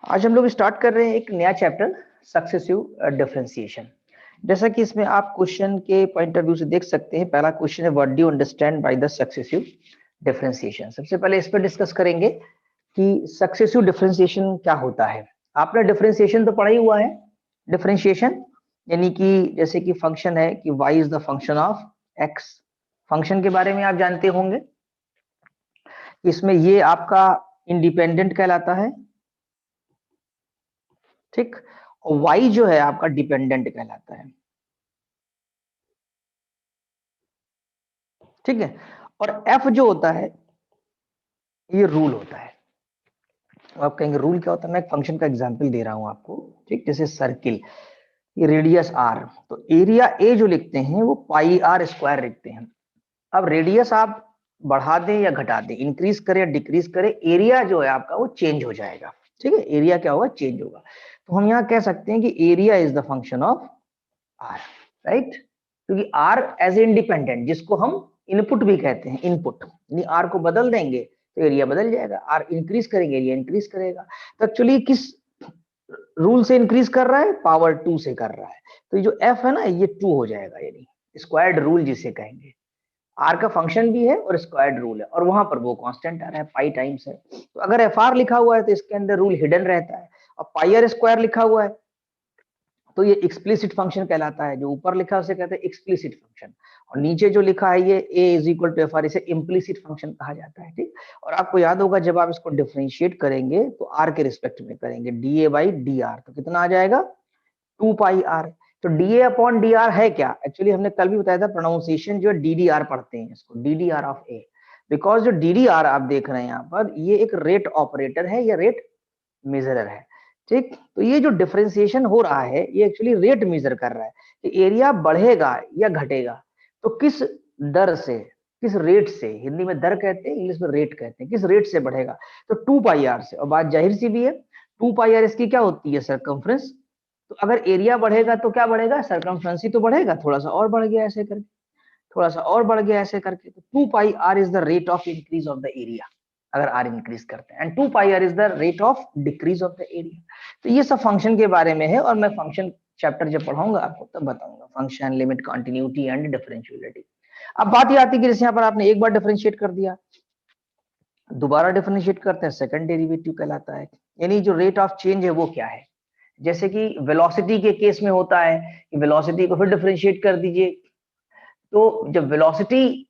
आज हम लोग स्टार्ट कर रहे हैं एक नया चैप्टर सक्सेसिव डिफरेंशिएशन। जैसा कि इसमें आप क्वेश्चन के पॉइंट ऑफ व्यू से देख सकते हैं, पहला क्वेश्चन है what do you understand by the successive differentiation. सबसे पहले इस पर डिस्कस करेंगे कि सक्सेसिव डिफरेंशिएशन क्या होता है। आपने डिफरेंशिएशन तो पढ़ा ही हुआ है। डिफरेंशिएशन यानी कि जैसे कि फंक्शन है कि y is the function of x, function के बारे में आप जानते होंगे। इसमें ये आपका इंडिपेंडेंट कहलाता है, ठीक, और y जो है आपका डिपेंडेंट कहलाता है, ठीक है। और f जो होता है ये रूल होता है। आप कहेंगे रूल क्या होता है, मैं एक फंक्शन का एग्जांपल दे रहा हूं आपको, ठीक। जैसे सर्किल, ये रेडियस r, तो एरिया a जो लिखते हैं वो पाई r स्क्वायर लिखते हैं। अब रेडियस आप बढ़ा दें या घटा दें, इंक्रीज करें या डिक्रीज करें, एरिया जो है आपका वो चेंज हो जाएगा, ठीक है। एरिया क्या होगा, चेंज होगा। तो हम यहाँ कह सकते हैं कि area is the function of R, right. क्योंकि आर एज इंडिपेंडेंट, जिसको हम इनपुट भी कहते हैं, इनपुट यानी आर को बदल देंगे तो एरिया बदल जाएगा, आर इंक्रीज करेंगे एरिया इंक्रीज करेगा। तो एक्चुअली किस रूल से इंक्रीज कर रहा है, पावर 2 से कर रहा है। तो ये जो एफ है ना ये 2 हो जाएगा, यानी स्क्वायर्ड रूल जिसे कहेंगे। आर का फंक्शन भी है और स्क्वायर्ड रूल है, और वहां पर वो कांस्टेंट आ रहा है, पाई टाइम्स है। तो अगर एफ आर लिखा हुआ है तो इसके अंदर रूल हिडन रहता है, और पाई आर स्क्वायर लिखा हुआ है तो ये एक्सप्लिसिट फंक्शन कहलाता है। जो ऊपर लिखा है उसे कहते हैं एक्सप्लिसिट फंक्शन, और नीचे जो लिखा है ये a is equal to F R, इसे इम्प्लिसिट फंक्शन कहा जाता है, ठीक। और आपको याद होगा जब आप इसको डिफरेंशिएट करेंगे तो r के रिस्पेक्ट में करेंगे, D A by D R, तो कितना आ जाएगा 2 पाई आर। तो D A upon D R है क्या, एक्चुअली हमने कल भी बताया था, प्रोनाउंसिएशन जो है डी डी आर पढ़ते हैं इसको, D D R of A. Because जो डी डी आर आप देख रहे हैं यहाँ पर, ये एक रेट ऑपरेटर है या रेट मेजरर है, ठीक। तो ये जो डिफरेंशिएशन हो रहा है ये एक्चुअली रेट मेजर कर रहा है कि एरिया बढ़ेगा या घटेगा, तो किस दर से, किस रेट से, हिंदी में दर कहते हैं, इंग्लिश में रेट कहते हैं, किस रेट से बढ़ेगा, तो 2 पाई आर से। और बात जाहिर सी भी है, 2 पाई आर इसकी क्या होती है, सरकमफ्रेंस। तो अगर एरिया बढ़ेगा तो क्या बढ़ेगा, सरकमफ्रेंस ही तो बढ़ेगा, थोड़ा सा और बढ़ गया ऐसे करके, थोड़ा सा और बढ़ गया ऐसे करके। तो 2 pi R is the rate of increase of the area, अगर आर इंक्रीज करते हैं, and 2 pi R is the rate of decrease of the area. तो ये सब फंक्शन के बारे में है, और मैं फंक्शन चैप्टर जब पढ़ाऊंगा आपको तब बताऊंगा, function, limit, continuity and differentiability. अब बात ये आती है कि जैसे यहाँ पर आपने एक बार डिफरेंशिएट कर दिया, दोबारा डिफरेंशिएट करते हैं, सेकंड डेरिवेटिव कहलाता है। यानी जो रेट ऑफ चेंज है वो क्या है, जैसे कि वेलोसिटी के केस में होता है कि वेलोसिटी को फिर डिफरेंशिएट कर दीजिए, तो जब वेलोसिटी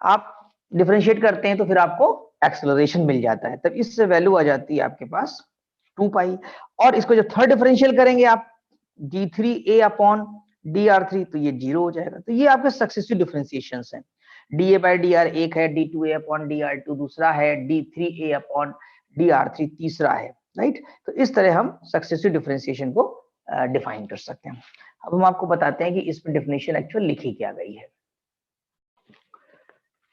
आप डिफरेंशिएट करते हैं तो फिर आपको एक्सेलरेशन मिल जाता है, तब इससे वैल्यू आ जाती है आपके पास 2 पाई। और इसको जब थर्ड डिफरेंशियल करेंगे आप d3a अपॉन dr3, तो ये 0 हो जाएगा। तो ये आपके सक्सेसिव डिफरेंशिएशन हैं। dA बाई dr एक है, d2a अपॉन dr2 दूसरा है, d3a अपॉन dr3 तीसरा है, राइट। तो इस तरह हम सक्सेसिव डिफरेंशिएशन को डिफाइन कर सकते हैं। अब हम आपको बताते हैं कि इसमें डेफिनेशन एक्चुअल लिखी क्या गई है।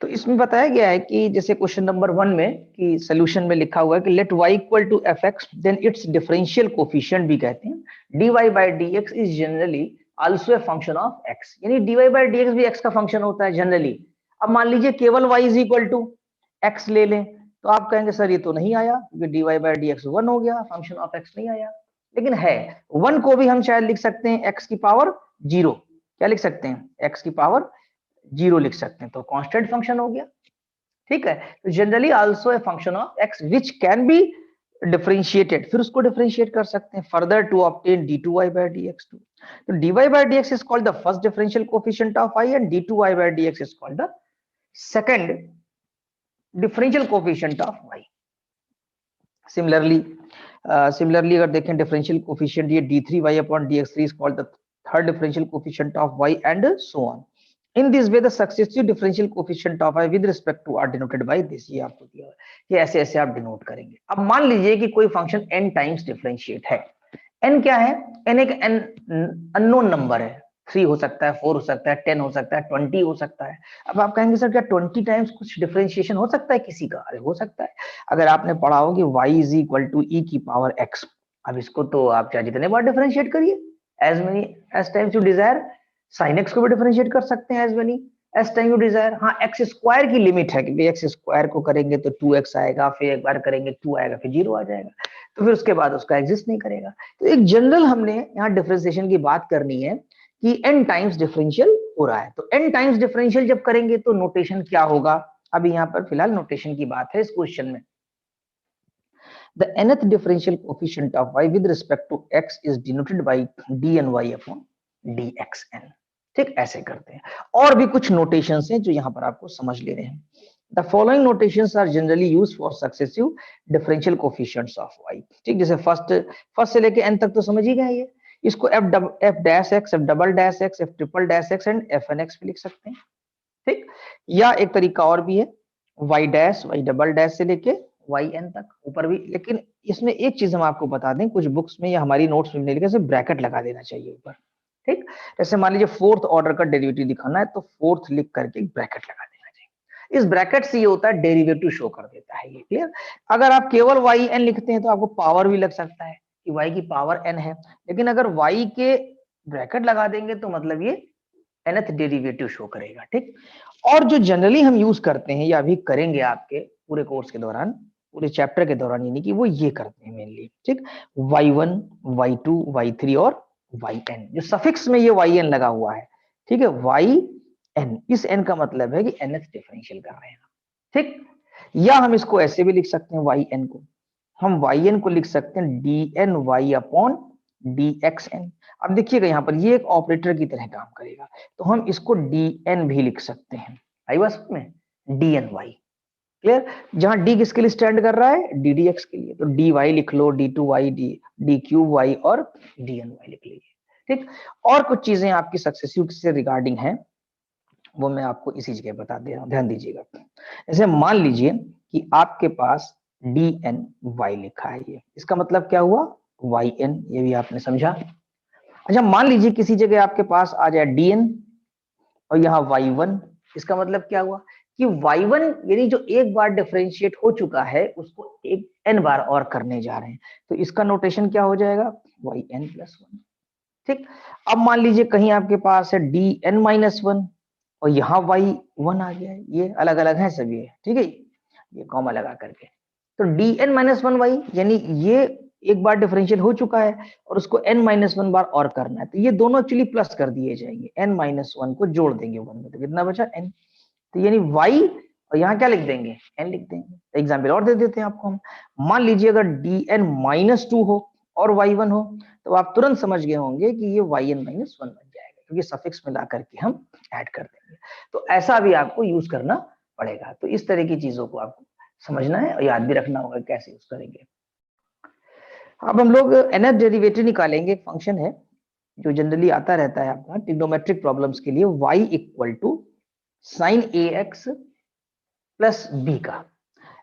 तो इसमें बताया गया है कि जैसे क्वेश्चन नंबर 1 में कि सॉल्यूशन में लिखा हुआ है कि let y equal to F X, then it's differential coefficient भी कहते हैं, dy by dx is generally also a function of x, यानी dy बाई dx भी x का फंक्शन होता है जनरली। अब मान लीजिए केवल y is equal to x ले लें, तो आप कहेंगे सर ये तो नहीं आया, क्योंकि dy बाई dx 1 हो गया, फंक्शन ऑफ x नहीं आया। लेकिन है, 1 को भी हम शायद लिख सकते हैं x की पावर 0, क्या लिख सकते हैं, x की पावर 0 लिख सकते हैं, तो कांस्टेंट फंक्शन हो गया, ठीक है। तो generally also a function of x which can be differentiated, फिर उसको डिफरेंशिएट कर सकते हैं further to obtain d2y by dx2। तो dy by dx is called the first differential coefficient of y, and d2y by dx is called the second differential coefficient of y। Similarly अगर देखें differential coefficient ये d3y upon dx3 is called the third differential coefficient of y, and so on. In this way the successive differential coefficient of y with respect to are denoted by this, ये आपको दिया है कि ऐसे ऐसे आप denote करेंगे। अब मान लीजिए कि कोई फंक्शन n टाइम्स डिफरेंशिएट है, n क्या है, n एक अननोन नंबर है, 3 हो सकता है, 4 हो सकता है, 10 हो सकता है, 20 हो सकता है। अब आप कहेंगे सर क्या 20 टाइम्स कुछ डिफरेंशिएशन हो सकता है किसी का, अरे हो सकता है। अगर आपने पढ़ा हो कि y is equal to e की पावर x, अब इसको तो आप चाहे जितने बार डिफरेंशिएट करिए, as many as times you desire. sin x को भी डिफरेंशिएट कर सकते हैं as many as time you desire. हाँ, एक्स स्क्वायर की लिमिट है कि एक्स स्क्वायर को करेंगे तो 2x आएगा, फिर एक बार करेंगे 2 आएगा, फिर 0 आ जाएगा। तो फिर उसके बाद उसका एग्जिस्ट नहीं करेगा। तो एक जनरल हमने यहाँ डिफरेंशिएशन की बात करनी है कि n टाइम्स डिफरेंशियल हो रहा है। तो n टाइम्स डिफरेंशियल जब करेंगे तो नोटेशन क्या होगा, अभी यहाँ पर फिलहाल नोटेशन की बात है इस क्वेश्चन में। The nth differential coefficient of y with respect to x is denoted by dny upon dxn। ठीक, ऐसे करते हैं। और भी कुछ नोटेशंस हैं जो यहाँ पर आपको समझ ले रहे हैं। The following notations are generally used for successive differential coefficients of y। ठीक, जैसे फर्स्ट से लेके n तक तो समझ ही गए ये। इसको f dash x, f double dash x, f triple dash x and fn x भी लिख सकते हैं। ठीक, या एक तरीका और भी है y dash, y double dash से लेके yn तक ऊपर भी। लेकिन इसमें एक चीज हम आपको बता दें, कुछ बुक्स में या हमारी नोट्स में लिखा है ब्रैकेट लगा देना चाहिए ऊपर। ठीक, जैसे मान लीजिए फोर्थ ऑर्डर का डेरिवेटिव दिखाना है तो फोर्थ लिख करके ब्रैकेट लगा देना चाहिए। इस ब्रैकेट से ये होता है डेरिवेटिव शो कर देता है ये। क्लियर? अगर आप केवल yn लिखते हैं तो आपको पावर भी लग सकता है कि y की पावर n है, लेकिन अगर y के ब्रैकेट लगा देंगे तो मतलब ये nth डेरिवेटिव शो करेगा। ठीक, और जो जनरली हम यूज करते हैं या अभी करेंगे आपके पूरे कोर्स के दौरान, पूरे चैप्टर के दौरान, यानी कि वो ये करते हैं मेनली। ठीक, y1, y2, y3 और yn, जो सफिक्स में ये yn लगा हुआ है। ठीक है, yn, इस n का मतलब है कि nth डिफरेंशियल कर रहे हैं। ठीक, या हम इसको ऐसे भी लिख सकते हैं yn को, हम yn को लिख सकते हैं dny अपॉन dxn। अब देखिएगा यहाँ पर ये एक ऑपरेटर की तरह काम करेगा, तो हम इसको dn भी लिख सकते हैं। आई बात में, dny। क्लियर? जहां d किसके लिए स्टैंड कर रहा है, ddx के लिए, तो dy लिख लो, d2y, d3y और dny लिख लीजिए। ठीक, और कुछ चीजें आपकी सक्सेसिव से रिगार्डिंग है वो मैं आपको इसी जगह बता दे रहा हूं, ध्यान दीजिएगा। जैसे मान लीजिए कि आपके पास dny लिखा है, ये इसका मतलब क्या हुआ, yn, ये भी आपने समझा। अच्छा, मान लीजिए किसी जगह आपके पास आ जाए dn और यहाँ y1, इसका मतलब क्या हुआ कि y1 यानी जो एक बार डिफरेंशिएट हो चुका है उसको एक n बार और करने जा रहे हैं, तो इसका नोटेशन क्या हो जाएगा, yn+1। ठीक, अब मान लीजिए कहीं आपके पास है dn-1 और यहाँ y1 आ गया है, ये अलग अलग है सभी। ठीक है, ये कॉमा लगा करके, तो dn-1y यानी ये एक बार डिफरेंशियल हो चुका है और उसको n-1 बार और करना है, तो ये दोनों एक्चुअली प्लस कर दिए जाएंगे, n-1 को जोड़ देंगे 1 में, तो कितना बचा n। तो यानी y और यहाँ क्या लिख देंगे, n लिख देंगे। एग्जाम्पल और दे देते हैं आपको हम, मान लीजिए अगर dn-2 हो और y1 हो, तो आप तुरंत समझ गए होंगे कि ये yn-1 बन जाएगा, क्योंकि सफिक्स मिला करके हम ऐड कर देंगे। तो ऐसा भी आपको यूज करना पड़ेगा। तो इस तरह की चीजों को आपको समझना है और याद भी रखना होगा कैसे यूज करेंगे। अब हम लोग nth डेरिवेटिव निकालेंगे। एक फंक्शन है जो जनरली आता रहता है आपका ट्रिग्नोमेट्रिक प्रॉब्लम्स के लिए, y equal to sine ax plus b का।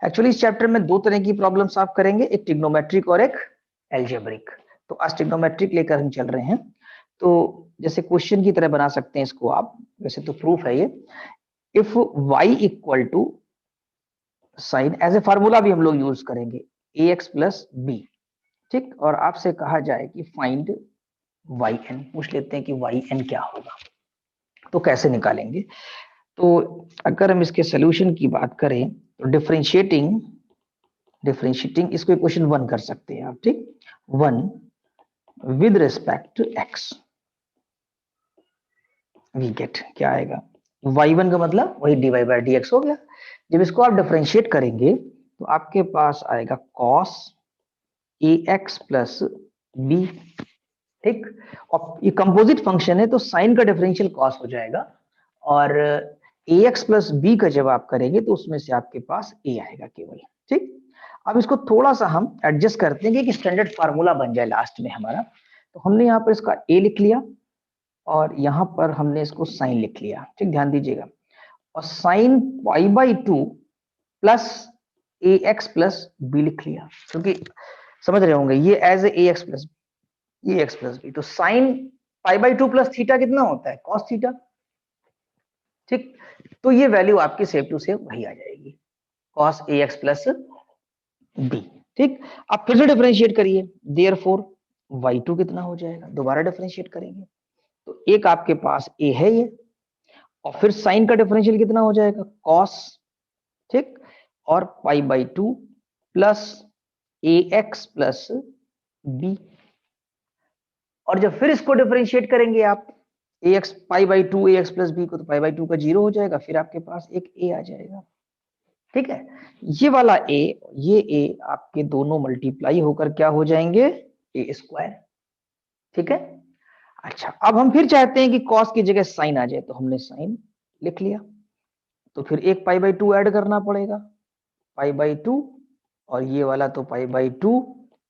एक्चुअली इस चैप्टर में दो तरह की प्रॉब्लम्स आप करेंगे, एक ट्रिग्नोमेट्रिक और एक एल्जेब्रिक। तो आज ट्रिग्नोमेट्रिक लेकर हम चल रहे हैं, तो जैसे क्वेश्चन की तरह बना सकते हैं इसको आप, वैसे तो प्रूफ है ये। If y equal to sine, as a formula भी हम लोग यूज करेंगे ax प्लस b। ठीक, और आपसे कहा जाए कि फाइंड yn, पूछ लेते हैं कि yn क्या होगा, तो कैसे निकालेंगे। तो अगर हम इसके सोल्यूशन की बात करें तो डिफरेंशिएटिंग इसको इक्वेशन 1 कर सकते हैं आप। ठीक, 1 with respect to x, we get क्या आएगा, y1 का मतलब वही dy बाय dx हो गया। जब इसको आप डिफरेंशिएट करेंगे तो आपके पास आएगा cos ax प्लस b। ठीक, और ये कंपोजिट फंक्शन है तो साइन का डिफरेंशियल कॉस हो जाएगा, और ax प्लस b का जब आप करेंगे तो उसमें से आपके पास a आएगा केवल। ठीक, अब इसको थोड़ा सा हम एडजस्ट करते हैं कि स्टैंडर्ड फार्मूला बन जाए लास्ट में हमारा। तो हमने यहाँ पर इसका a लिख लिया और यहाँ पर हमने इसको साइन लिख लिया। ठीक, ध्यान दीजिएगा, और sine π/2 plus ax plus b लिख लिया, क्योंकि समझ रहे होंगे ये as a ax plus b, तो साइन π/2 प्लस थीटा कितना होता है, cos थीटा। ठीक, तो ये वैल्यू आपकी सेव टू सेव वही आ जाएगी, cos ax प्लस b। ठीक, आप फिर से डिफरेंशिएट करिए, देयरफॉर y2 कितना हो जाएगा, दोबारा डिफरेंशिएट करेंगे तो एक आपके पास a है ये, और फिर साइन का डिफरेंशियल कितना हो जाएगा, cos। ठीक, और π/2 plus A X plus B. और जब फिर इसको डिफरेंशिएट करेंगे आप A X pi by two A X plus B को, तो पाई बाई टू का 0 हो जाएगा, फिर आपके पास एक ए आ जाएगा। ठीक है, ये वाला ए, ये ए आपके दोनों मल्टीप्लाई होकर क्या हो जाएंगे, ए स्क्वायर। ठीक है, अच्छा अब हम फिर चाहते हैं कि कॉस की जगह साइन आ जाए, तो हमने साइन लिख लिया, तो फिर एक पाई बाई टू ऐड करना पड़ेगा, पाई बाई टू, और ये वाला तो pi by two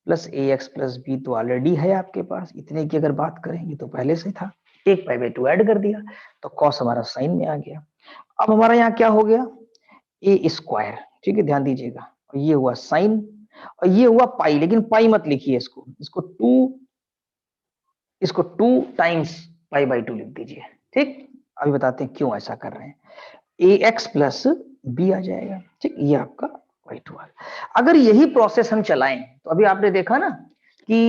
plus A X plus B तो ऑलरेडी है आपके पास, इतने की अगर बात करेंगे तो पहले से था, एक पाई बाई टू ऐड कर दिया तो कॉस हमारा साइन में आ गया। अब हमारा यहाँ क्या हो गया, ए स्क्वायर। ठीक है, ध्यान दीजिएगा, और ये हुआ साइन, और ये हुआ पाई, लेकिन पाई मत लिखिए इसको, इसको two times pi by to लिख दीजिए। ठीक, अभी बताते हैं क्यों ऐसा कर रहे हैं। ए एक्स प्लस बी आ जाएगा। ठीक, ये आपका वाई टू आ गया। अगर यही प्रोसेस हम चलाएं तो अभी आपने देखा ना कि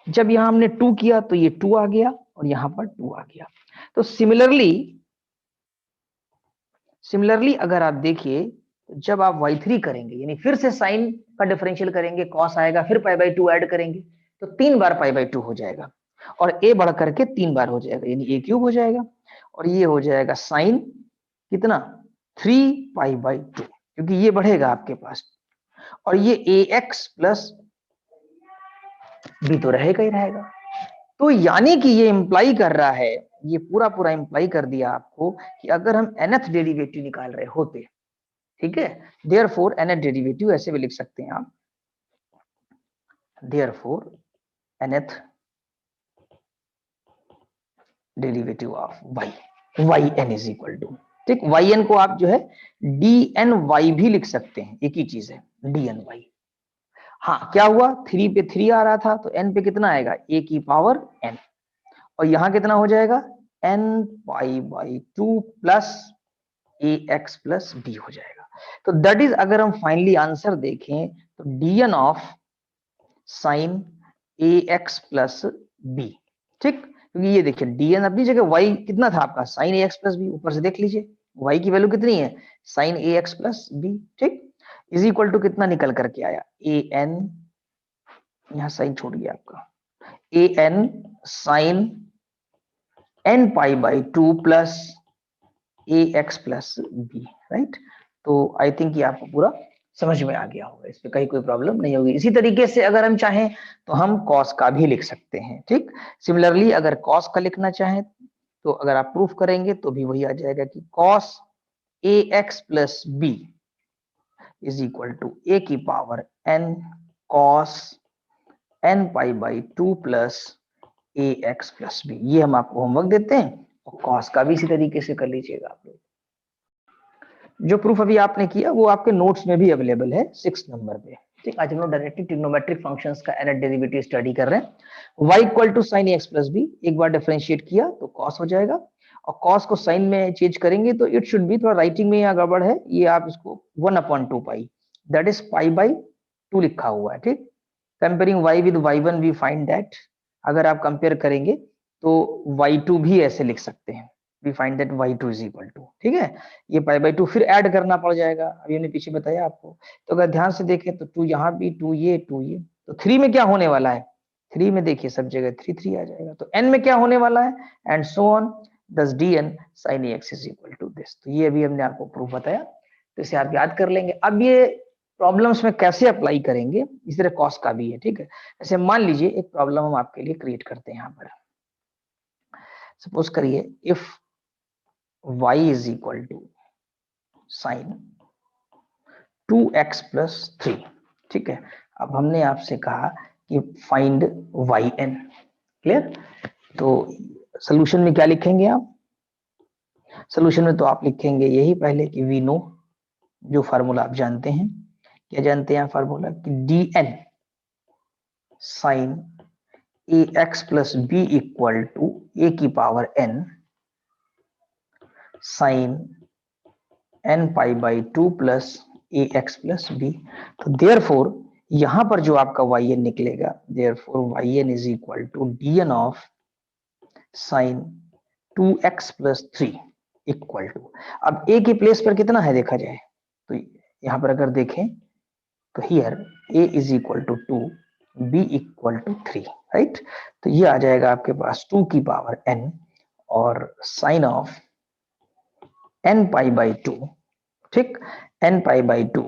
जब यहां हमने 2 किया तो ये 2 आ गया और यहां पर 2 आ गया। तो सिमिलरली अगर आप देखिए, जब आप y3 करेंगे, यानी फिर से साइन का डिफरेंशियल करेंगे, कॉस आएगा, फिर पाई बाई टू ऐड करेंगे, तो 3 बार पाई बाई टू हो जाएगा, और a बढ़ करके 3 बार हो जाएगा, यानी a क्यूब हो जाएगा, और ये हो जाएगा साइन कितना 3 पाई बाई टू, क्योंकि ये बढ़ेगा आपके पास, और ये ए एक्स प्लस बी तो रहेगा ही रहेगा। तो यानी कि ये इंप्लाई कर रहा है, ये पूरा इंप्लाई कर दिया आपको कि अगर हम nth डेरिवेटिव निकाल रहे होते, ठीक है, देयरफॉर nth डेरिवेटिव ऐसे भी लिख सकते हैं आप, therefore nth derivative of y yn is equal to, ठीक, yn को आप जो है dny भी लिख सकते हैं, एक ही चीज है dny। हाँ, क्या हुआ, 3 पे 3 आ रहा था तो n पे कितना आएगा, a की पावर n, और यहां कितना हो जाएगा n pi by two plus A X plus B हो जाएगा। तो दैट इज, अगर हम फाइनली आंसर देखें तो dn of sine A X plus B. ठीक, क्योंकि ये देखिए dn अपनी जगह, y कितना था आपका sign A X plus B, ऊपर से देख लीजिए y की वैल्यू कितनी है, sign A X plus B. ठीक, इज इक्वल टू कितना निकल करके आया, ए एन, यहां साइन छोड़ गया आपका, A N sine N pi by two plus A X plus B, right. तो आई थिंक ये आपको पूरा समझ में आ गया होगा, इसमें कहीं कोई प्रॉब्लम नहीं होगी। इसी तरीके से अगर हम चाहें तो हम कॉस का भी लिख सकते हैं। ठीक, सिमिलरली अगर कॉस का लिखना चाहें तो अगर आप प्रूफ करेंगे तो भी वही आ जाएगा कि cos A X plus B is equal to A की power N cos N pi by two plus A X plus B. ये हम आपको होमवर्क देते हैं, और कॉस का भी इसी तरीके से कर लीजिएगा आप लोग। जो प्रूफ अभी आपने किया वो आपके नोट्स में भी अवेलेबल है 6 नंबर पे। ठीक, आज हम लोग डायरेक्टली ट्रिग्नोमेट्रिक फंक्शंस का nth डेरिवेटिव स्टडी कर रहे हैं। y equal to sine X plus B, एक बार डिफरेंशिएट किया तो कॉस हो जाएगा, और कॉस को साइन में चेंज करेंगे तो इट शुड बी, थोड़ा राइटिंग में यहाँ गड़बड़ है, ये आप इसको 1/2 pi, that is pi by 2 लिखा हुआ है। ठीक, comparing y with y1 we find that, अगर आप कंपेयर करेंगे तो y2 भी ऐसे लिख सकते हैं, we find that y2 is equal to, ठीक है, ये पाई बाई 2 फिर ऐड करना पड़ जाएगा, अभी हमने पीछे बताया आपको। तो अगर ध्यान से देखें तो 2 यहाँ भी, 2 ये, 2 ये, तो 3 में क्या होने वाला है, 3 में देखिए सब जगह 3 3 आ जाएगा, तो n में क्या होने वाला है, एंड सो ऑन, दस dn sin x is equal to this। तो ये अभी हमने आपको प्रूफ बताया, तो इसे आप याद कर लेंगे। अब ये प्रॉब्लम्स में कैसे अप्लाई करेंगे, इस तरह कॉस का भी है। ठीक है, जैसे मान लीजिए एक प्रॉब्लम हम आपके लिए क्रिएट करते हैं यहाँ पर, सपोज करिए if y is equal to sin 2x plus 3। ठीक है, अब हमने आपसे कहा कि फाइंड yn, क्लियर। तो सोल्यूशन में क्या लिखेंगे आप, सोल्यूशन में तो आप लिखेंगे यही पहले कि वी नो, जो फार्मूला आप जानते हैं, क्या जानते हैं फार्मूला कि dn sine A X plus B equal to A की power n sine n pi by 2 plus A X plus B. तो देयरफॉर यहां पर जो आपका yn निकलेगा, therefore yn is equal to dn of sine 2x plus 3 equal to, अब a की place पर कितना है देखा जाए तो यहाँ पर अगर देखें तो here a is equal to 2, b equal to 3, right. तो ये आ जाएगा आपके पास 2 की पावर n और sine of n pi by 2, ठीक, n pi by 2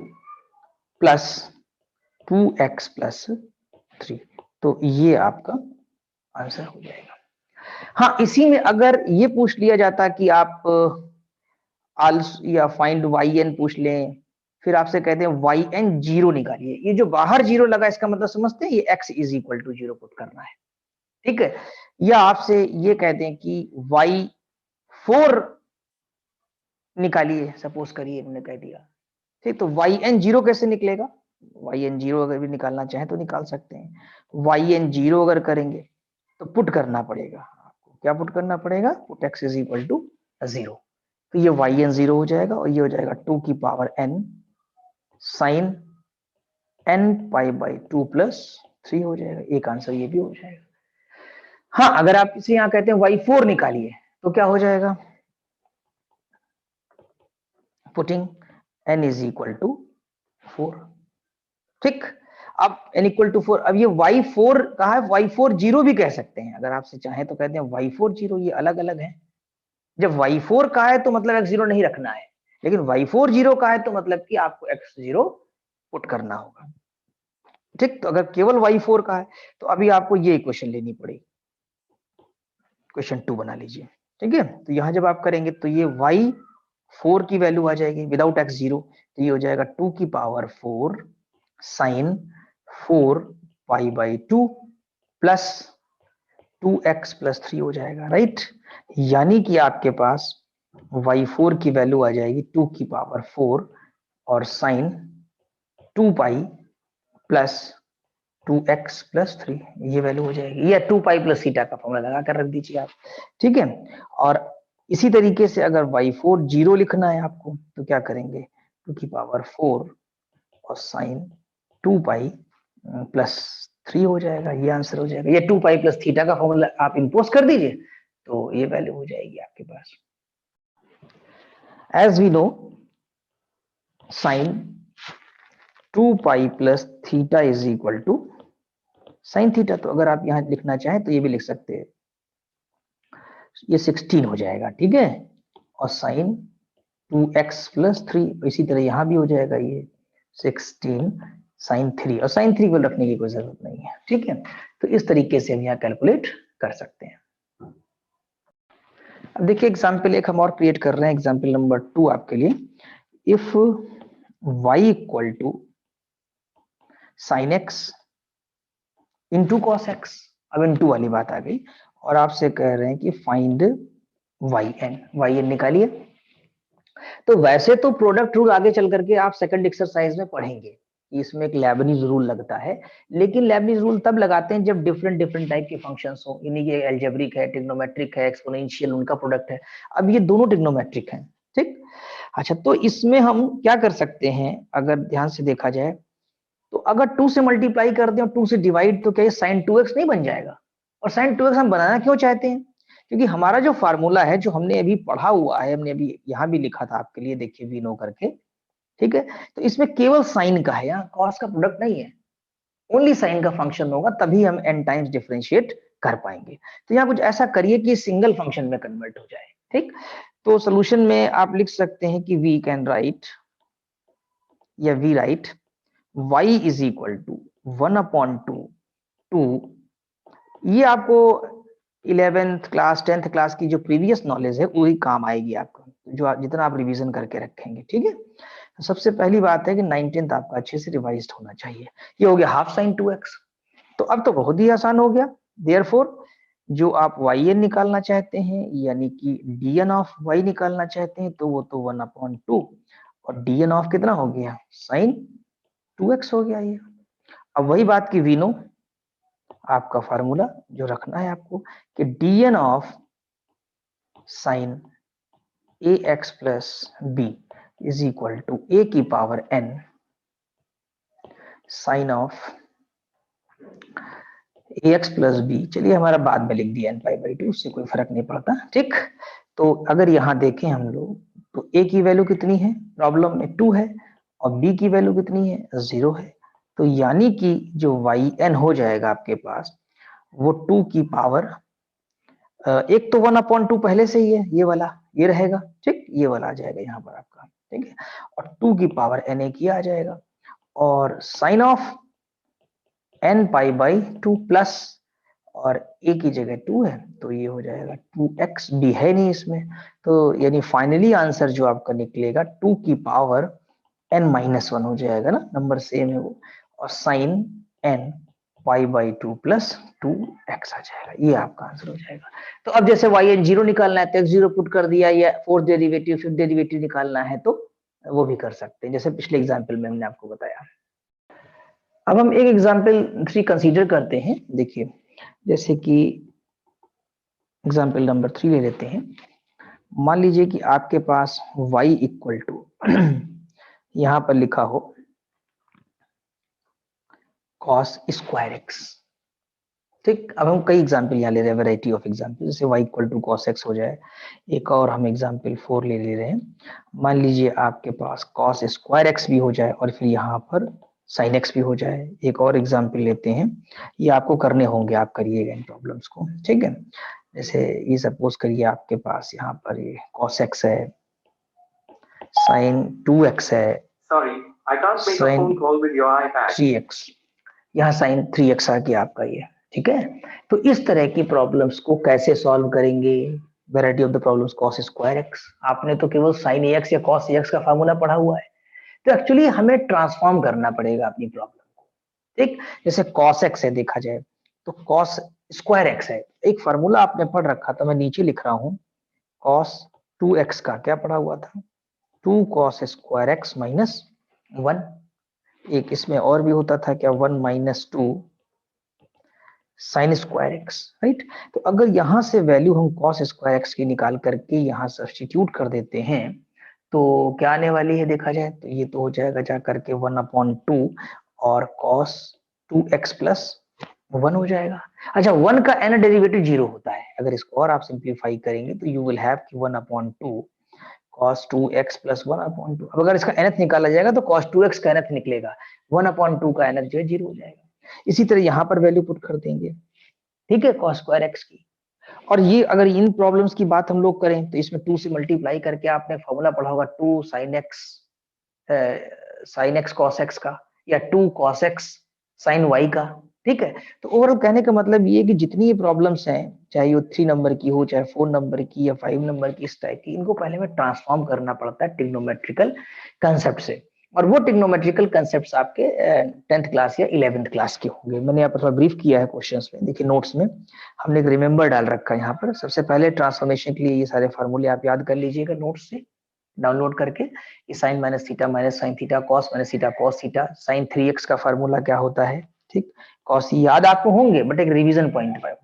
plus 2x plus 3। तो ये आपका आंसर हो जाएगा। हाँ, इसी में अगर ये पूछ लिया जाता कि आप आल्स या फाइंड वाई एन पूछ लें, फिर आपसे कहते हैं वाई एन जीरो निकालिए, ये जो बाहर जीरो लगा इसका मतलब समझते हैं, ये x is equal to zero put करना है, ठीक है। या आपसे ये कहते हैं कि वाई फोर निकालिए, सपोज करिए हमने कह दिया, ठीक। तो वाई एन जीरो कैसे निकलेगा, वाई एन जीरो अगर भी निकालना चाहे तो निकाल सकते हैं। वाई एन जीरो अगर करेंगे तो पुट करना पड़ेगा आपको, क्या पुट करना पड़ेगा, put X is equal to zero. तो ये वाई एन जीरो हो जाएगा और ये हो जाएगा 2 की power n sine n pi by 2 plus 3 हो जाएगा। एक आंसर ये भी हो जाएगा। हाँ, अगर आप इसे यहाँ कहते हैं वाई फोर निकालिए तो क्या हो जाएगा, putting n is equal to 4, ठीक। अब n इक्वल टू 4, अब ये y4 कहा है, y4 जीरो भी कह सकते हैं अगर आपसे चाहे तो कहते हैं y4 जीरो, ये अलग अलग है। जब y4 का है तो मतलब x जीरो नहीं रखना है, लेकिन y4 जीरो का है तो मतलब कि आपको x जीरो पुट करना होगा, ठीक। तो अगर केवल y4 का है तो अभी आपको ये इक्वेशन लेनी पड़ेगी, क्वेश्चन 2 बना लीजिए, ठीक है। तो यहां जब आप करेंगे तो ये y4 की वैल्यू आ जाएगी विदाउट x जीरो, तो ये हो जाएगा 2 की power 4 sine 4 pi by 2 plus 2x plus 3 हो जाएगा, राइट। यानी कि आपके पास y4 की वैल्यू आ जाएगी 2 की पावर 4 और sign 2 pi plus 2x plus 3, ये वैल्यू हो जाएगी। या 2 पाई प्लस थीटा का फॉर्मूला लगा कर रख दीजिए आप, ठीक है। और इसी तरीके से अगर y4 जीरो लिखना है आपको तो क्या करेंगे, 2 की पावर 4 और साइन 2 पाई प्लस 3 हो जाएगा, ये आंसर हो जाएगा। ये 2 पाई प्लस थीटा का फॉर्मूला आप इंपोज कर दीजिए तो ये वैल्यू हो जाएगी आपके पास। As we know sine 2 pi plus theta is equal to sine theta. तो अगर आप यहां लिखना चाहें तो ये भी लिख सकते हैं, ये 16 हो जाएगा, ठीक है। और साइन 2x प्लस 3, इसी तरह यहां भी हो जाएगा ये 16 साइन 3, और साइन 3 को रखने की कोई जरूरत नहीं है, ठीक है। तो इस तरीके से हम यहाँ कैलकुलेट कर सकते हैं। अब देखिए एग्जाम्पल एक हम और क्रिएट कर रहे हैं, एग्जाम्पल नंबर 2 आपके लिए। If y equal to sine X into cos X, अब इंटू वाली बात आ गई, और आपसे कह रहे हैं कि फाइंड वाई एन निकालिए। तो वैसे तो प्रोडक्ट रूल आगे चल करके आप सेकंड एक्सरसाइज में पढ़ेंगे, इसमें एक लेबनीज रूल लगता है, लेकिन लेबनीज रूल तब लगाते हैं जब डिफरेंट डिफरेंट टाइप के फंक्शंस हो, यानी कि एल्जेब्रिक है, ट्रिग्नोमेट्रिक है, एक्सपोनेंशियल उनका प्रोडक्ट है। अब ये दोनों ट्रिग्नोमेट्रिक हैं, ठीक। अच्छा, तो इसमें हम क्या कर सकते हैं, अगर ध्यान से देखा जाए तो अगर 2 से मल्टीप्लाई कर दें और 2 से डिवाइड, तो क्या ये साइन 2x नहीं बन जाएगा। और साइन 2x हम बनाना क्यों चाहते हैं, क्योंकि हमारा जो फार्मूला है जो हमने अभी पढ़ा हुआ है, हमने अभी यहाँ भी लिखा था आपके लिए, देखिए वी नो करके, ठीक है। तो इसमें केवल साइन का है, यहाँ कॉस का प्रोडक्ट नहीं है, ओनली साइन का फंक्शन होगा, तभी हम n टाइम्स डिफरेंशिएट कर पाएंगे। तो यहाँ कुछ ऐसा करिए कि सिंगल फंक्शन में कन्वर्ट हो जाए, ठीक। तो सोल्यूशन में आप लिख सकते हैं कि वी कैन राइट, या we write y is equal to 1/2 ये आपको 11th क्लास 10th क्लास की जो प्रीवियस नॉलेज है वही काम आएगी आपको, जो जितना आप रिवीजन करके रखेंगे, ठीक है। तो सबसे पहली बात है कि 19th आपका अच्छे से रिवाइज्ड होना चाहिए। ये हो गया हाफ साइन 2x। तो अब तो बहुत ही आसान हो गया। देयरफॉर जो आप yn निकालना चाहते हैं, यानी कि dn ऑफ y निकालना चाहते हैं, तो वो तो 1/2 और dn ऑफ कितना हो गया, साइन 2x हो गया ये। अब वही बात की वी नो, आपका फार्मूला जो रखना है आपको कि dn of sine ax plus b is equal to a की power n sine of ax plus b, चलिए हमारा बाद में लिख दिया n पाई बाई 2, उससे कोई फर्क नहीं पड़ता, ठीक। तो अगर यहाँ देखें हम लोग तो a की वैल्यू कितनी है, प्रॉब्लम में 2 है, और b की वैल्यू कितनी है, 0 है। तो यानी कि जो वाई एन हो जाएगा आपके पास वो 2 की पावर, एक तो 1/2 पहले से ही है, ये वाला ये रहेगा, ठीक, ये वाला आ जाएगा यहाँ पर आपका, ठीक है, और 2 की पावर एन एक ही आ जाएगा, और sine of N pi by 2 plus, और ए की जगह 2 है तो ये हो जाएगा 2x, भी है नहीं इसमें, तो यानी फाइनली आंसर जो आपका निकलेगा 2 की पावर n-1 हो जाएगा ना, नंबर सेम है वो, और sine n pi by 2 plus 2x आ जाएगा, ये आपका आंसर हो जाएगा। तो अब जैसे y n 0 निकालना है तो x 0 पुट कर दिया, या फोर्थ डेरिवेटिव फिफ्थ डेरिवेटिव निकालना है तो वो भी कर सकते हैं, जैसे पिछले एग्जाम्पल में हमने आपको बताया। अब हम एक एग्जाम्पल 3 कंसीडर करते हैं, देखिए जैसे कि एग्जाम्पल नंबर 3 ले लेते हैं। मान लीजिए कि आपके पास y इक्वल टू यहां पर लिखा हो cos स्क्वायर x, ठीक। अब हम कई एग्जाम्पल यहाँ ले रहे हैं, वैरायटी ऑफ एग्जाम्पल, जैसे y equal to cos x हो जाए, एक और हम एग्जाम्पल 4 ले रहे हैं। मान लीजिए आपके पास cos स्क्वायर x भी हो जाए और फिर यहाँ पर sin x भी हो जाए। एक और एग्जाम्पल लेते हैं, ये आपको करने होंगे, आप करिएगा इन प्रॉब्लम्स को, ठीक है। जैसे ये सपोज करिए आपके पास यहाँ पर ये cos x है, sin 2x है, sorry I can't make a phone call with your iPad, 3x, यहाँ sin 3x आ गया आपका ये, ठीक है। तो इस तरह की प्रॉब्लम्स को कैसे सॉल्व करेंगे, variety of the problems cos square x, आपने तो केवल sin ax या cos ax का फार्मूला पढ़ा हुआ है, तो एक्चुअली हमें ट्रांसफॉर्म करना पड़ेगा अपनी प्रॉब्लम को, ठीक। जैसे cos x है, देखा जाए तो cos स्क्वायर x है, एक फार्मूला आपने पढ़ रखा था, मैं नीचे लिख रहा हूं, cos 2x का क्या पढ़ा हुआ था, 2 cos स्क्वायर x माइनस 1, एक इसमें और भी होता था क्या, 1 minus 2 sine square x, right. तो अगर यहां से वैल्यू हम cos स्क्वायर एक्स की निकाल करके यहाँ सब्स्टिट्यूट कर देते हैं तो क्या आने वाली है, देखा जाए तो ये तो हो जाएगा जा करके 1/2 और cos 2x प्लस 1 हो जाएगा। अच्छा, 1 का n डेरिवेटिव 0 होता है, अगर इसको और आप सिंप्लीफाई करेंगे तो यू विल हैव कि 1/2 cos 2x प्लस 1/2। अब अगर इसका nth निकाला जाएगा तो cos 2x का nth निकलेगा, 1/2 का nth जो है 0 हो जाएगा। इसी तरह यहाँ पर वैल्यू पुट कर देंगे, ठीक है, cos स्क्वायर एक्स की। और ये अगर इन प्रॉब्लम्स की बात हम लोग करें तो इसमें 2 से मल्टीप्लाई करके आपने फॉर्मूला पढ़ा होगा 2 साइन एक्स cos एक्स का, या 2 cos एक्स साइन वाई का, ठीक है। तो ओवरऑल कहने का मतलब ये कि जितनी ये प्रॉब्लम्स हैं, चाहे वो 3 नंबर की हो, चाहे 4 नंबर की या 5 नंबर की, इस टाइप की, इनको पहले में ट्रांसफॉर्म करना पड़ता है ट्रिग्नोमेट्रिकल कंसेप्ट से, और वो ट्रिग्नोमेट्रिकल कंसेप्ट्स आपके 10th क्लास या 11th क्लास के होंगे। मैंने यहाँ पर थोड़ा ब्रीफ किया है क्वेश्चंस में, देखिए नोट्स में हमने एक रिमेंबर डाल रखा है यहाँ पर। सबसे पहले ट्रांसफॉर्मेशन के लिए ये सारे फॉर्मूले आप याद कर लीजिएगा नोट्स से डाउनलोड करके, कि sine minus theta minus sine theta, cos minus theta cos theta, sine 3x का फार्मूला क्या होता है, ठीक। कॉस याद आपको होंगे बट एक रिवीजन पॉइंट है,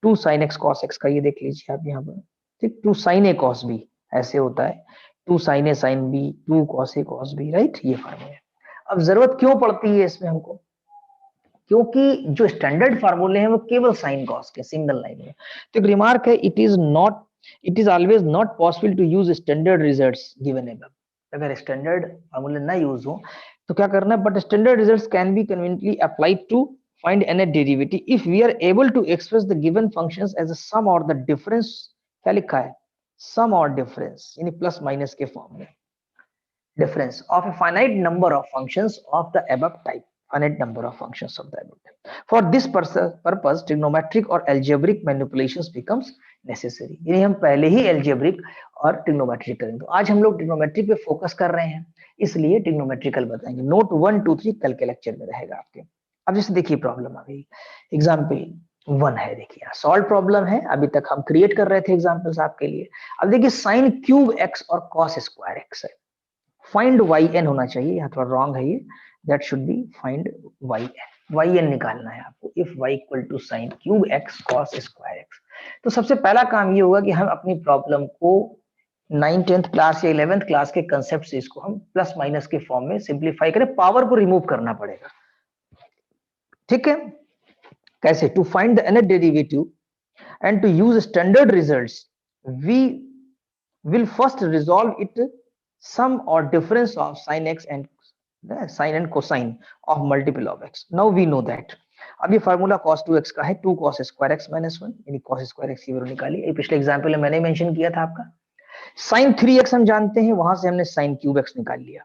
2 साइन एक्स कॉस एक्स का ये देख लीजिए आप यहाँ पर, ठीक। 2 साइन ए कॉस बी ऐसे होता है, 2 sign A sine B, 2 cos A cos B, right, ये फार्मूला। अब जरूरत क्यों पड़ती है इसमें हमको, क्योंकि जो स्टैंडर्ड फार्मूले हैं वो केवल साइन कॉस के सिंगल लाइन में। तो एक रिमार्क है, it is always not possible to use standard results given above. अगर स्टैंडर्ड फार्मूले ना यूज हो तो क्या करना है, but standard results can be conveniently applied to find any derivative if we are able to express the given functions as a sum or the difference, क्या लिखा है, sum or difference, यानी प्लस माइनस के form में, difference of a finite number of functions of the above type, finite number of functions of the above type. For this purpose trigonometric or algebraic manipulations becomes necessary, यानी हम पहले ही algebraic और trigonometric करेंगे। तो आज हम लोग trigonometric पे फोकस कर रहे हैं, इसलिए trigonometrical बताएंगे। नोट 1 2 3 कल के लेक्चर में रहेगा आपके। अब जैसे देखिए प्रॉब्लम आ गई, एग्जाम्पल 1 है, देखिए सॉल्व प्रॉब्लम है, अभी तक हम क्रिएट कर रहे थे एग्जाम्पल्स आपके लिए। अब देखिए साइन क्यूब एक्स और कॉस स्क्वायर एक्स है, फाइंड वाई एन होना चाहिए, यहाँ थोड़ा रॉन्ग है ये, that should be find Y N निकालना है आपको, if Y equal to sine cube X cos square X. तो सबसे पहला काम ये होगा कि हम अपनी प्रॉब्लम को 9th 10th क्लास या 11th क्लास के कंसेप्ट से इसको हम प्लस माइनस के फॉर्म में सिंप्लीफाई करें, पावर को रिमूव करना पड़ेगा, ठीक है। कैसे, to find the nth derivative and to use standard results we will first resolve it sum or difference of sin x and sine and cosine of multiple of X. Now we know that. अब ये formula cos 2x का है, 2 cos square x minus 1, यानी cos square x की value निकाली। ये पिछले example में मैंने मेंशन किया था आपका। sin 3x हम जानते हैं, वहां से हमने sin क्यूब एक्स निकाल लिया।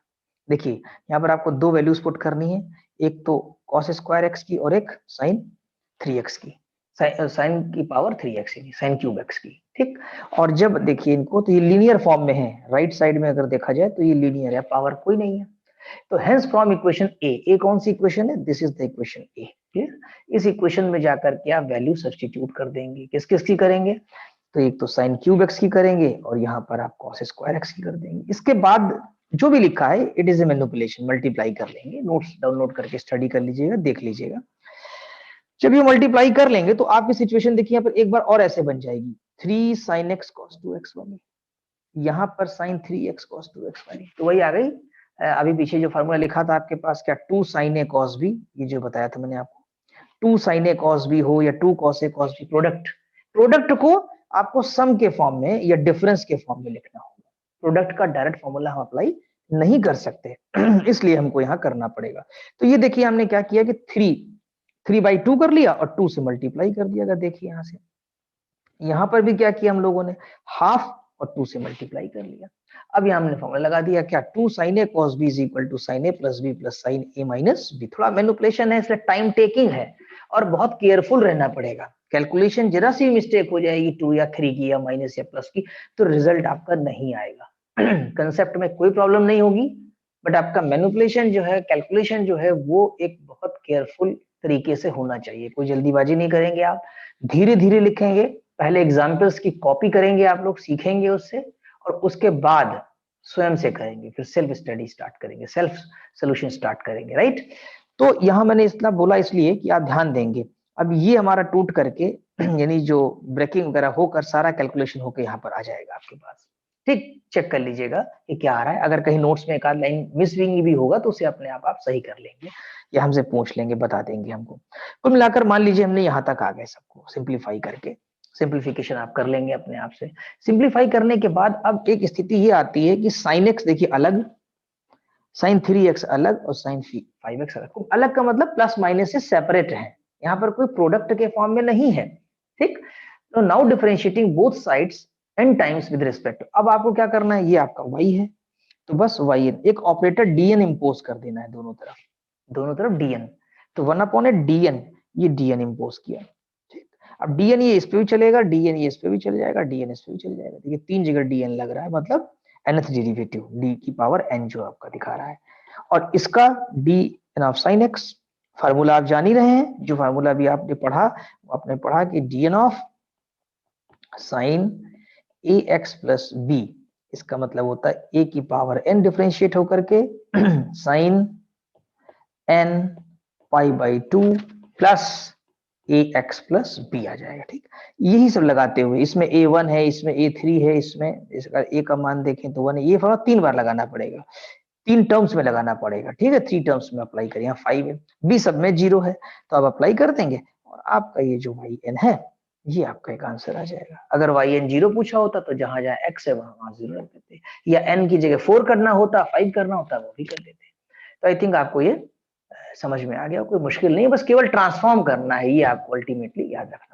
देखिए यहाँ पर आपको दो वैल्यूज पुट करनी है, एक तो cos स्क्वायर एक्स की और एक sin 3x की, साइन की पावर 3x यानी sin क्यूब एक्स की, ठीक। और जब देखिए इनको, तो ये लीनियर फॉर्म में है, राइट साइड में अगर देखा जाए तो ये लीनियर है, पावर कोई नहीं है। तो हेंस फ्रॉम इक्वेशन ए कौन सी इक्वेशन है, this is the equation A, clear. इस इक्वेशन में जाकर के आप वैल्यू सब्स्टिट्यूट कर देंगे, किस किस की करेंगे, तो एक तो साइन क्यूब एक्स की करेंगे और यहाँ पर आप कॉस स्क्वायर एक्स की कर देंगे। इसके बाद जो भी लिखा है it is a manipulation, multiply कर लेंगे। नोट्स डाउनलोड करके स्टडी कर लीजिएगा, देख लीजिएगा। जब ये मल्टीप्लाई कर लेंगे तो आपकी सिचुएशन देखिए यहाँ पर एक बार और ऐसे बन जाएगी, 3 sin x cos 2x वाली, यहाँ पर sin 3x cos 2x वाली, तो वही आ गई। अभी पीछे जो फार्मूला लिखा था आपके पास, क्या 2 sin a cos b, ये जो बताया था मैंने आपको, 2 sin a cos b हो या 2 cos a cos b, product को आपको सम के फॉर्म में या डिफरेंस के फॉर्म में लिखना होगा। प्रोडक्ट का डायरेक्ट फॉर्मूला हम अप्लाई नहीं कर सकते इसलिए हमको यहाँ करना पड़ेगा। तो ये देखिए हमने क्या किया कि 3/2 कर लिया और 2 से मल्टीप्लाई कर दिया। अगर देखिए यहाँ से, यहाँ पर भी क्या किया हम लोगों ने, हाफ और 2 से मल्टीप्लाई कर लिया। अब यहाँ हमने फॉर्मूला लगा दिया, क्या 2 sin a cos b is equal to sin a plus b plus sin a minus b। थोड़ा मैनिपुलेशन है, इसलिए टाइम टेकिंग है और बहुत केयरफुल रहना पड़ेगा। कैलकुलेशन जरा सी मिस्टेक हो जाएगी 2 या 3 की या माइनस या प्लस की, तो रिजल्ट आपका नहीं आएगा। कंसेप्ट में कोई प्रॉब्लम नहीं होगी, बट आपका मैनिपुलेशन जो है, कैलकुलेशन जो है, वो एक बहुत केयरफुल तरीके से होना चाहिए। कोई जल्दीबाजी नहीं करेंगे आप, धीरे धीरे लिखेंगे। पहले एग्जाम्पल्स की कॉपी करेंगे आप लोग, सीखेंगे उससे, और उसके बाद स्वयं से करेंगे, फिर सेल्फ स्टडी स्टार्ट करेंगे, सेल्फ सोल्यूशन स्टार्ट करेंगे, राइट। तो यहाँ मैंने इतना बोला इसलिए कि आप ध्यान देंगे। अब ये हमारा टूट करके यानी जो ब्रेकिंग वगैरह होकर सारा कैलकुलेशन होकर यहाँ पर आ जाएगा आपके पास, ठीक। चेक कर लीजिएगा कि क्या आ रहा है। अगर कहीं नोट्स में एक आध लाइन मिस भी होगा तो उसे अपने आप सही कर लेंगे या हमसे पूछ लेंगे, बता देंगे हमको। कुल मिलाकर मान लीजिए हमने यहाँ तक आ गए, सबको सिंप्लीफाई करके, सिंप्लीफिकेशन आप कर लेंगे अपने आप से। सिंप्लीफाई करने के बाद अब एक स्थिति ये आती है कि साइन एक्स देखिए अलग, साइन 3x अलग और साइन 5x अलग। अलग का मतलब प्लस माइनस से सेपरेट है, यहाँ पर कोई प्रोडक्ट के फॉर्म में नहीं है, ठीक। तो now differentiating both sides n times with respect. अब आपको क्या करना है, ये आपका y है तो बस yn, एक ऑपरेटर dn इंपोज कर देना है दोनों तरफ dn। तो 1/dn, ये dn इंपोज किया, ठीक। अब dn ये इस पे भी चलेगा, dn ये इस पे भी चले जाएगा, dn इस पे भी चले जाएगा। देखिए 3 जगह dn लग रहा है, मतलब nth डेरिवेटिव d की पावर n जो आपका दिखा रहा है। और इसका dn of sin x formula आप जान ही रहे हैं, जो फार्मूला भी आपने पढ़ा कि dn of sin ax plus b, इसका मतलब होता है a की पावर n डिफरेंशिएट होकर के sin n π/2 plus ax plus b आ जाएगा, ठीक। यही सब लगाते हुए, इसमें a1 है, इसमें a3 है, इसमें इसका a का मान देखें तो 1 है। ये फॉर्मूला 3 बार लगाना पड़ेगा, 3 टर्म्स में लगाना पड़ेगा, ठीक है। 3 टर्म्स में अप्लाई करें, यहाँ 5 है, b सब में 0 है, तो आप अप्लाई कर देंगे और आपका ये जो yn है, ये आपका एक आंसर आ जाएगा। अगर yn 0 पूछा होता तो जहां जहां x है वहां 0 रख देते, या n की जगह 4 करना होता, 5 करना होता, वो भी कर देते। तो आई थिंक आपको ये समझ में आ गया, कोई मुश्किल नहीं है, बस केवल ट्रांसफॉर्म करना है, ये आपको अल्टीमेटली याद रखना